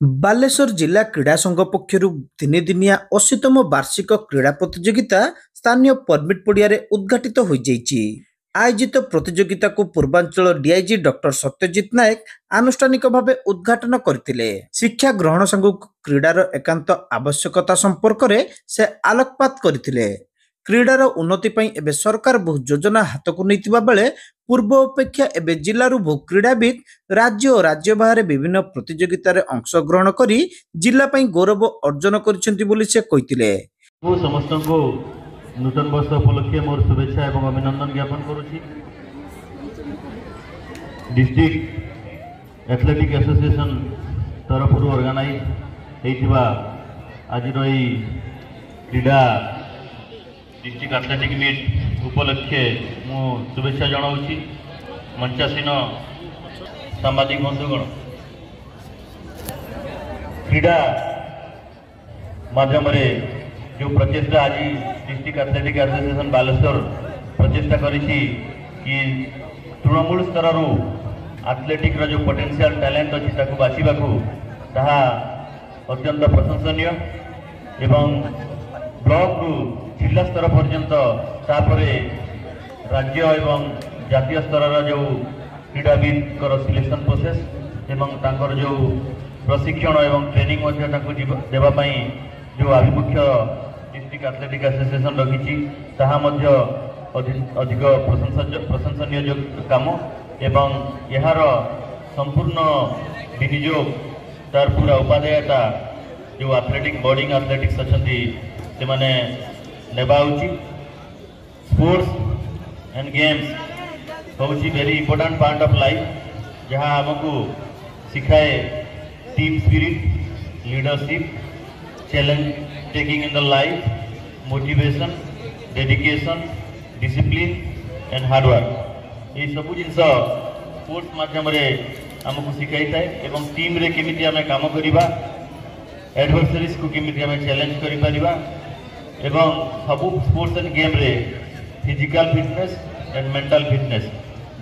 ବାଲେଶ୍ୱର ଜିଲ୍ଲା କ୍ରୀଡ଼ା ସଂଘ ପକ୍ଷରୁ ତିନିଦିନିଆ 80ତମ ବାର୍ଷିକ କ୍ରୀଡ଼ା ପ୍ରତିଯୋଗିତା ସ୍ଥାନୀୟ ପରମିଟ୍ ପଡ଼ିଆରେ ଉଦ୍ଘାଟିତ ହୋଇଯାଇଛି। ଆୟୋଜିତ ପ୍ରତିଯୋଗିତାକୁ ପୂର୍ବାଞ୍ଚଳ ଡିଆଇଜି ଡକ୍ଟର ସତ୍ୟଜିତ ନାୟକ ଆନୁଷ୍ଠାନିକ ଭାବେ ଉଦ୍ଘାଟନ କରିଥିଲେ। ଶିକ୍ଷା ଗ୍ରହଣ ସାଙ୍ଗକୁ କ୍ରୀଡ଼ାର ଏକାନ୍ତ ଆବଶ୍ୟକତା ସମ୍ପର୍କରେ ସେ ଆଲୋକପାତ କରିଥିଲେ। କ୍ରୀଡ଼ାର ଉନ୍ନତି ପାଇଁ ଏବେ ସରକାର ବହୁ ଯୋଜନା ହାତକୁ ନେଇଥିବା ବେଳେ ପୂର୍ବ ଅପେକ୍ଷା ଏବେ ଜିଲ୍ଲାରୁ ବହୁ କ୍ରୀଡ଼ାବିତ୍ ରାଜ୍ୟ ଓ ରାଜ୍ୟ ବାହାରେ ବିଭିନ୍ନ ପ୍ରତିଯୋଗିତାରେ ଅଂଶଗ୍ରହଣ କରି ଜିଲ୍ଲା ପାଇଁ ଗୌରବ ଅର୍ଜନ କରିଛନ୍ତି ବୋଲି ସେ କହିଥିଲେ। ସମସ୍ତଙ୍କୁ नूतन वर्ष उपलक्षे मोर शुभेच्छा एवं अभिनंदन ज्ञापन करुछि। डिस्ट्रिक्ट एथलेटिक एसोसिएशन तरफ ऑर्गेनाइज होइथिबा आज क्रीडा डिस्ट्रिक्ट एथलेटिक मीट उपलक्षे मु शुभेच्छा जनाऊँगी। मंचासीन सांबादिक बंधुगण, क्रीडा माध्यम जो प्रचेषा आज डिस्ट्रिक्ट एथलेटिक एसोसिएशन बालेश्वर प्रचेषा करी कि तृणमूल स्तर एथलेटिक जो पोटेंशियल टैलेंट अच्छी बाछा ताहा अत्यंत प्रशंसनीय एवं ब्लॉक रु जिला स्तर पर्यंत तापरे राज्य एवं जातीय स्तर जो क्रीड़ाविद सिलेक्शन प्रोसेस एवं तांकर जो प्रशिक्षण एवं ट्रेनिंग देवाई जो आभिमुख्य डिस्ट्रिक्ट एथलेटिक एसोसिएशन रखी अधिक प्रशंसनीय जो काम एवं यार संपूर्ण विनियोग तार पूरा उपादेयता जो एथलेटिक बोर्डिंग एथलेटिक्स अच्छा से माने नेबा उचित। स्पोर्ट्स एंड गेम्स हूँ very important part of life जहाँ आमको सिखाए team spirit, leadership, challenge taking in the life, motivation, dedication, discipline and hard work. ये सब जिन स्पोर्ट्स माध्यम आमको शिखाई थाए एवं टीम रे केमिति आमे काम करिबा, एडवर्सरीज को केमिति आमे चैलेंज करि परिबा एवं सब स्पोर्ट्स एंड गेम रे physical fitness and mental fitness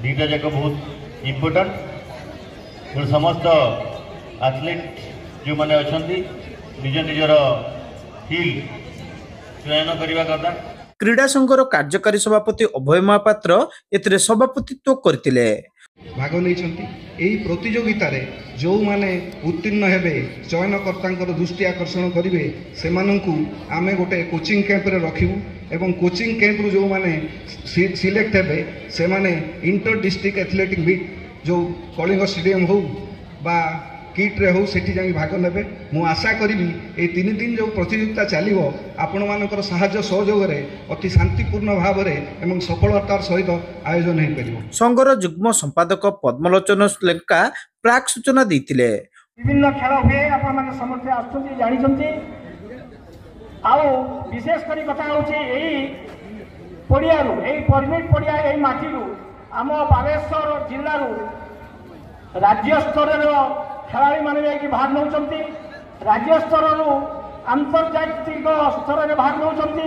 दुईटा जाक बहुत इम्पोर्टेंट। समस्त एथलीट जो माने अछंती निज निजर फील्ड चयन करने कथा। क्रीड़ा संघर कार्यकारी सभापति अभय महापात्र एथिरे सभापतित्व करथिले। भाग नहीं प्रतियोगिता जो माने उत्तीर्ण हेबे चयनकर्ता दृष्टि आकर्षण करेंगे से आमे गोटे कोचिंग कैंप रे रखिबू एवं कोचिंग कैंप रु जो माने सिलेक्ट हेबे से माने इंटर डिस्ट्रिक्ट एथलेटिक मीट जो कलिंग स्टेडियम हो बा किट रे हो सेठी जाई भाग नेबे। मु आशा करी ए 3 दिन जो प्रतियोगिता चलिवो आपण मानकर सहायता सहयोग रे अति शांतिपूर्ण भाव रे एवं सफलतार सहित आयोजन हे परिवो। संघर युग्म संपादक पद्मलोचन लेंका प्राक सूचना दैथिले। विभिन्न खेल हुए आपण माने समस्त आछथि जानि छथि आ विशेष करी कथा होछि एई पडिया रु एई परमिट पडिया एई माटी रु हम बालेश्वर जिल्ला रु राज्य स्तर रो खेलाड़ी माने जाकि भाग नौचंती, राज्य स्तर आंतर्जातिक स्तर में भाग नौचंती,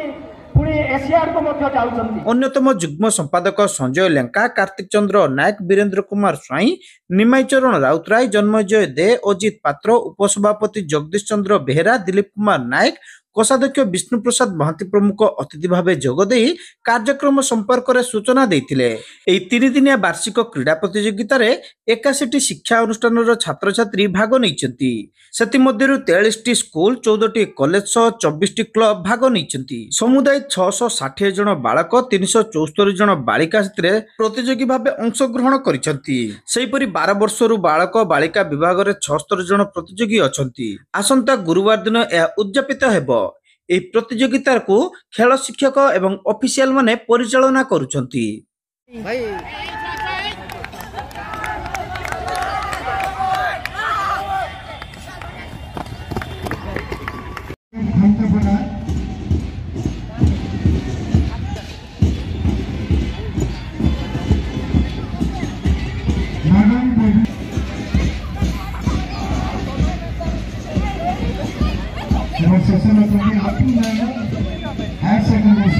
पुणी एशियाड को मध्य जाउचंती। अन्यतम युग्म संपादक संजय लेंका, कार्तिक चंद्र नायक, वीरेंद्र कुमार स्वाई, निमाई चरण राउतराय, जन्मजय दे, अजित पात्र, उपसभापति जगदीश चंद्र बेहेरा, दिलीप कुमार नायक, कोषाध्यक्ष विष्णु प्रसाद महांती प्रमुख अतिथि भाव जोगदे कार्यक्रम संपर्क में सूचना देथिले। एही 3 दिनिया वार्षिक क्रीड़ा प्रतियोगिता रे 81 शिक्षा अनुष्ठान छात्र छात्री भाग नैचंती। सेति मध्यरु 43टी स्कूल, 14टी कॉलेज सह 24टी क्लब भाग नैचंती। समुदाय 660 जन बालक, 374 जन बालिका सेतिरे प्रतियोगी भाव अंशग्रहण करिसंती। सेहिपरि 12 वर्षरु बालक बालिका विभाग रे 76 जन प्रतियोगी अछंती। आसंता गुरुवार दिन यह उद्यापित हेबो। एही प्रतियोगिता को खेल शिक्षक एवं ऑफिशियल माने परिचालना करुछंती। भाई सेशन हायर सेकेंडरी